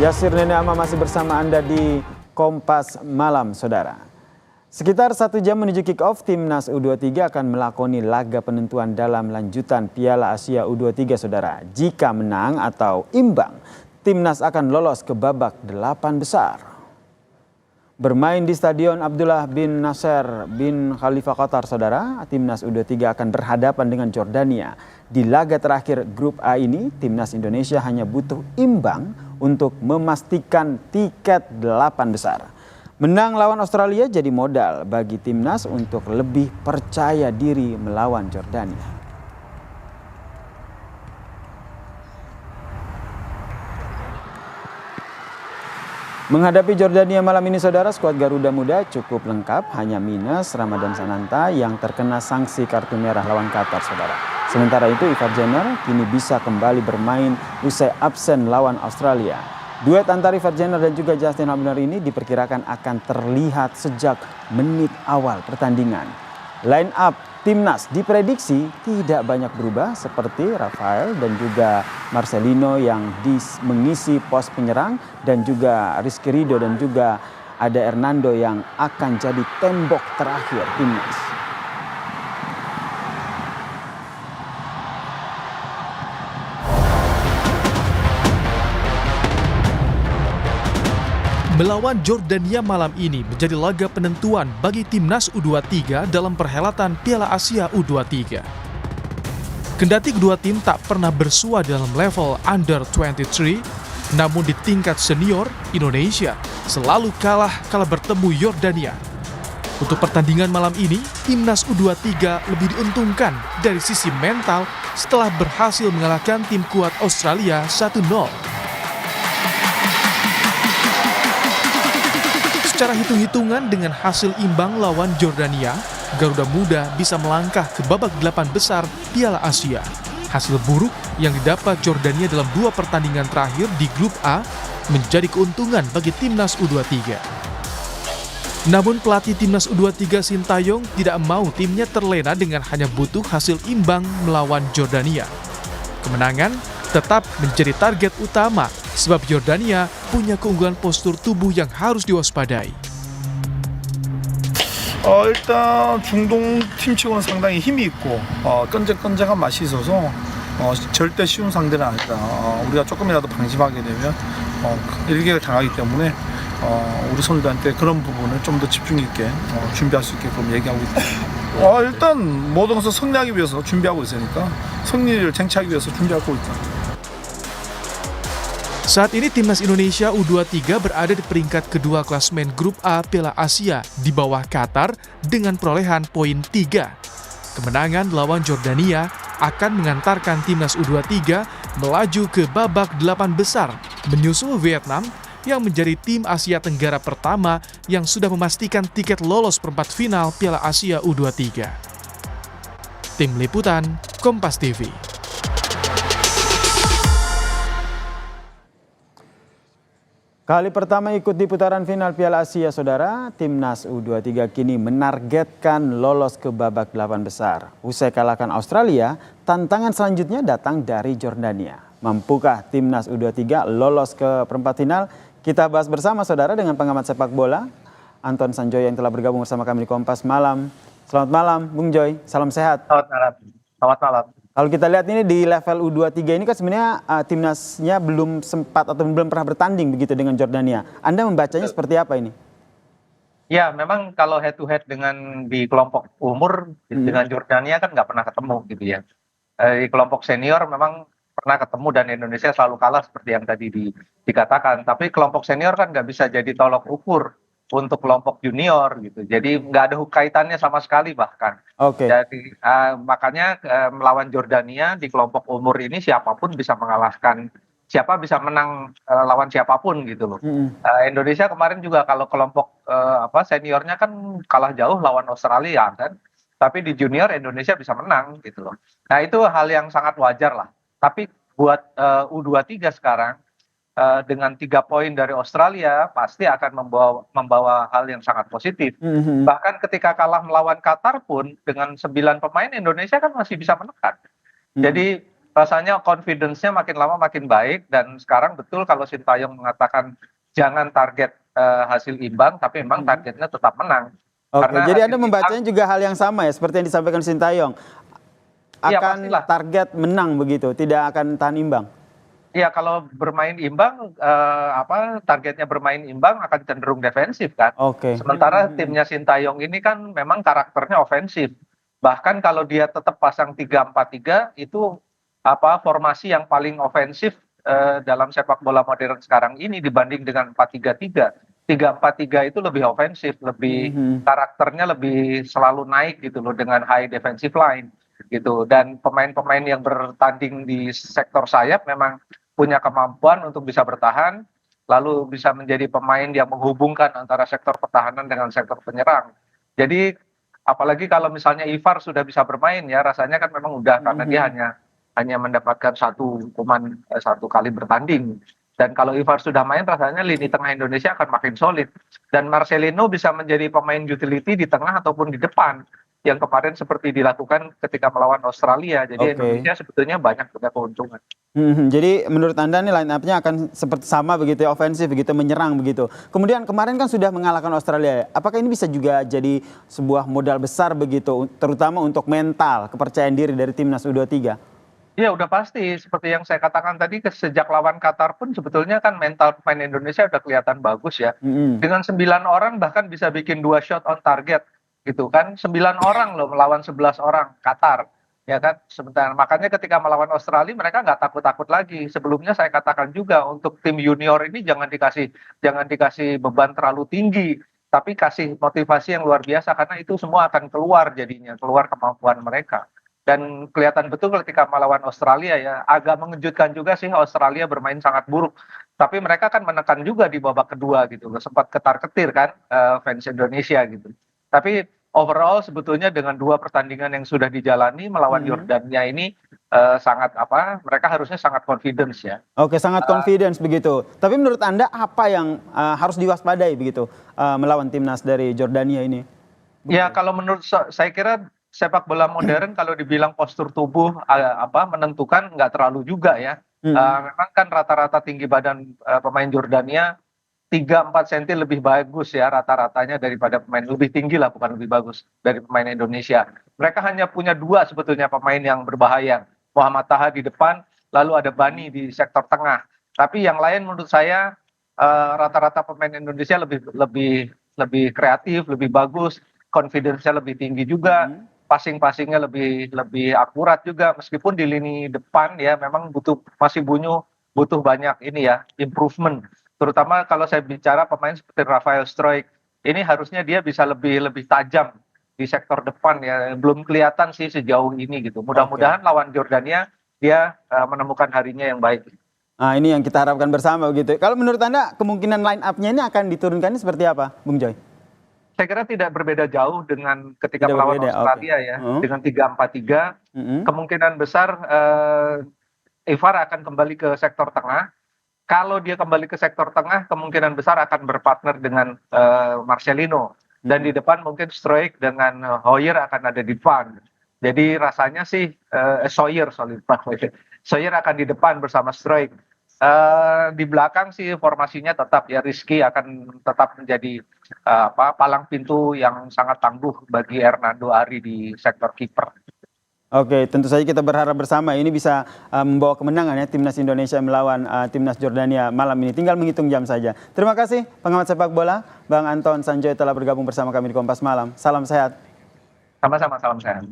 Yasir Nenek Ama masih bersama Anda di Kompas Malam, Saudara. Sekitar 1 jam menuju kick-off, Timnas U23 akan melakoni laga penentuan dalam lanjutan Piala Asia U23, Saudara. Jika menang atau imbang, Timnas akan lolos ke babak 8 besar. Bermain di Stadion Abdullah bin Nasser bin Khalifa Qatar, Saudara, Timnas U23 akan berhadapan dengan Jordania. Di laga terakhir grup A ini, Timnas Indonesia hanya butuh imbang untuk memastikan tiket 8 besar. Menang lawan Australia jadi modal bagi Timnas untuk lebih percaya diri melawan Jordania. Menghadapi Jordania malam ini, Saudara, skuad Garuda Muda cukup lengkap, hanya minus Ramadan Sananta yang terkena sanksi kartu merah lawan Qatar, Saudara. Sementara itu, Ivar Jenner kini bisa kembali bermain usai absen lawan Australia. Duet antara Ivar Jenner dan juga Justin Hubner ini diperkirakan akan terlihat sejak menit awal pertandingan. Line up Timnas diprediksi tidak banyak berubah, seperti Rafael dan juga Marcelino yang mengisi pos penyerang, dan juga Rizky Ridho dan juga ada Hernando yang akan jadi tembok terakhir Timnas. Melawan Jordania malam ini menjadi laga penentuan bagi Timnas U23 dalam perhelatan Piala Asia U23. Kendati kedua tim tak pernah bersua dalam level under 23, namun di tingkat senior, Indonesia selalu kalah kala bertemu Jordania. Untuk pertandingan malam ini, Timnas U23 lebih diuntungkan dari sisi mental setelah berhasil mengalahkan tim kuat Australia 1-0. Secara hitung-hitungan dengan hasil imbang lawan Jordania, Garuda Muda bisa melangkah ke babak 8 besar Piala Asia. Hasil buruk yang didapat Jordania dalam 2 pertandingan terakhir di grup A menjadi keuntungan bagi Timnas U23. Namun pelatih Timnas U23 Sintayong tidak mau timnya terlena dengan hanya butuh hasil imbang melawan Jordania. Kemenangan tetap menjadi target utama, sebab Jordania punya keunggulan postur tubuh yang harus diwaspadai. 일단 중동 팀치고는 상당히 힘이 있고 끈적끈적한 맛이 있어서 절대 쉬운 상대는 아니다. 우리가 조금이라도 방심하게 되면 일격을 당하기 때문에 우리 선수들한테 그런 부분을 좀 더 집중 있게 준비할 수 있게끔 얘기하고 있다. 일단 모든 것을 승리하기 위해서 준비하고 있으니까 승리를 쟁취하기 위해서 준비하고 있다. Saat ini Timnas Indonesia U23 berada di peringkat kedua klasemen grup A Piala Asia di bawah Qatar dengan perolehan poin 3. Kemenangan lawan Jordania akan mengantarkan Timnas U23 melaju ke babak 8 besar, menyusul Vietnam yang menjadi tim Asia Tenggara pertama yang sudah memastikan tiket lolos perempat final Piala Asia U23. Tim Liputan, Kompas TV. Kali pertama ikut di putaran final Piala Asia, Saudara, Timnas U23 kini menargetkan lolos ke babak 8 besar. Usai kalahkan Australia, tantangan selanjutnya datang dari Jordania. Mampukah Timnas U23 lolos ke perempat final? Kita bahas bersama, Saudara, dengan pengamat sepak bola Anton Sanjoyo yang telah bergabung bersama kami di Kompas Malam. Selamat malam, Bung Joy. Salam sehat. Selamat malam. Selamat malam. Kalau kita lihat ini di level U23 ini kan sebenarnya timnasnya belum sempat atau belum pernah bertanding begitu dengan Jordania. Anda membacanya seperti apa ini? Ya, memang kalau head to head dengan di kelompok umur dengan Jordania kan nggak pernah ketemu gitu ya. Di kelompok senior memang pernah ketemu dan Indonesia selalu kalah seperti yang tadi dikatakan. Tapi kelompok senior kan nggak bisa jadi tolok ukur untuk kelompok junior gitu. Jadi nggak ada kaitannya sama sekali bahkan. Oke. Jadi makanya melawan Jordania di kelompok umur ini siapapun bisa mengalahkan, siapa bisa menang lawan siapapun gitu loh. Indonesia kemarin juga kalau kelompok seniornya kan kalah jauh lawan Australia kan. Tapi di junior Indonesia bisa menang gitu loh. Nah itu hal yang sangat wajar lah. Tapi buat U23 sekarang dengan 3 poin dari Australia pasti akan membawa hal yang sangat positif. Bahkan ketika kalah melawan Qatar pun dengan 9 pemain Indonesia kan masih bisa menekan. Jadi rasanya confidence-nya makin lama makin baik, dan sekarang betul kalau Sintayong mengatakan jangan target hasil imbang, tapi memang targetnya tetap menang. Oke, Karena jadi hasil Anda membacanya imbang, juga hal yang sama ya, seperti yang disampaikan Sintayong. Iya, Akan pastilah. target menang begitu, tidak akan tahan imbang. Iya, kalau bermain imbang, targetnya bermain imbang akan cenderung defensif kan. Oke. Sementara timnya Sintayong ini kan memang karakternya ofensif. Bahkan kalau dia tetap pasang 3-4-3 itu formasi yang paling ofensif dalam sepak bola modern sekarang ini dibanding dengan 4-3-3. 3-4-3 itu lebih ofensif, lebih karakternya lebih selalu naik gitu loh dengan high defensive line gitu. Dan pemain-pemain yang bertanding di sektor sayap memang punya kemampuan untuk bisa bertahan, lalu bisa menjadi pemain yang menghubungkan antara sektor pertahanan dengan sektor penyerang. Jadi apalagi kalau misalnya Ivar sudah bisa bermain ya, rasanya kan memang udah, karena dia hanya mendapatkan satu hukuman satu kali bertanding. Dan kalau Ivar sudah main, rasanya lini tengah Indonesia akan makin solid. Dan Marcelino bisa menjadi pemain utility di tengah ataupun di depan, yang kemarin seperti dilakukan ketika melawan Australia. Jadi Oke. Indonesia sebetulnya banyak punya keuntungan. Jadi menurut Anda nih line up-nya akan seperti sama begitu ya, ofensif begitu, menyerang begitu. Kemudian kemarin kan sudah mengalahkan Australia. Apakah ini bisa juga jadi sebuah modal besar begitu, terutama untuk mental, kepercayaan diri dari timnas U23? Iya, udah pasti. Seperti yang saya katakan tadi, sejak lawan Qatar pun sebetulnya kan mental pemain Indonesia udah kelihatan bagus ya. Dengan 9 orang bahkan bisa bikin 2 shot on target gitu kan. 9 orang loh melawan 11 orang Qatar. Ya kan, sebentar. Makanya ketika melawan Australia mereka nggak takut-takut lagi. Sebelumnya saya katakan juga untuk tim junior ini jangan dikasih beban terlalu tinggi, tapi kasih motivasi yang luar biasa, karena itu semua akan keluar jadinya, keluar kemampuan mereka. Dan kelihatan betul ketika melawan Australia ya, agak mengejutkan juga sih Australia bermain sangat buruk. Tapi mereka kan menekan juga di babak kedua gitu loh, sempat ketar-ketir kan fans Indonesia gitu. Tapi overall sebetulnya dengan 2 pertandingan yang sudah dijalani melawan Yordania ini mereka harusnya sangat confidence ya. Oke, sangat confidence begitu. Tapi menurut Anda apa yang harus diwaspadai begitu melawan timnas dari Jordania ini? Ya, kalau menurut saya kira sepak bola modern kalau dibilang postur tubuh menentukan, nggak terlalu juga ya. Memang kan rata-rata tinggi badan pemain Jordania 3-4 cm lebih bagus ya rata-ratanya daripada pemain, lebih tinggi lah, bukan lebih bagus dari pemain Indonesia. Mereka hanya punya 2 sebetulnya pemain yang berbahaya. Muhammad Taha di depan, lalu ada Bani di sektor tengah. Tapi yang lain menurut saya rata-rata pemain Indonesia lebih kreatif, lebih bagus, confidence-nya lebih tinggi juga, passing-passingnya lebih akurat juga, meskipun di lini depan ya memang masih butuh banyak ini ya, improvement. Terutama kalau saya bicara pemain seperti Rafael Struijk, ini harusnya dia bisa lebih tajam di sektor depan ya. Belum kelihatan sih sejauh ini gitu. Mudah-mudahan lawan Jordania dia menemukan harinya yang baik. Nah, ini yang kita harapkan bersama begitu. Kalau menurut Anda kemungkinan line up-nya ini akan diturunkan seperti apa, Bung Joy? Saya kira tidak berbeda jauh dengan ketika Tidak melawan berbeda, Australia ya. Dengan 3-4-3, kemungkinan besar Ivar akan kembali ke sektor tengah. Kalau dia kembali ke sektor tengah, kemungkinan besar akan berpartner dengan Marcelino. Dan di depan mungkin Struijk dengan Hoyer akan ada di depan. Jadi rasanya sih Sawyer akan di depan bersama Struijk. Di belakang sih formasinya tetap ya, Rizky akan tetap menjadi palang pintu yang sangat tangguh bagi Hernando Ari di sektor kiper. Oke, tentu saja kita berharap bersama ini bisa membawa kemenangan ya timnas Indonesia melawan timnas Jordania malam ini. Tinggal menghitung jam saja. Terima kasih pengamat sepak bola Bang Anton Sanjoy telah bergabung bersama kami di Kompas Malam. Salam sehat. Sama-sama, salam sehat.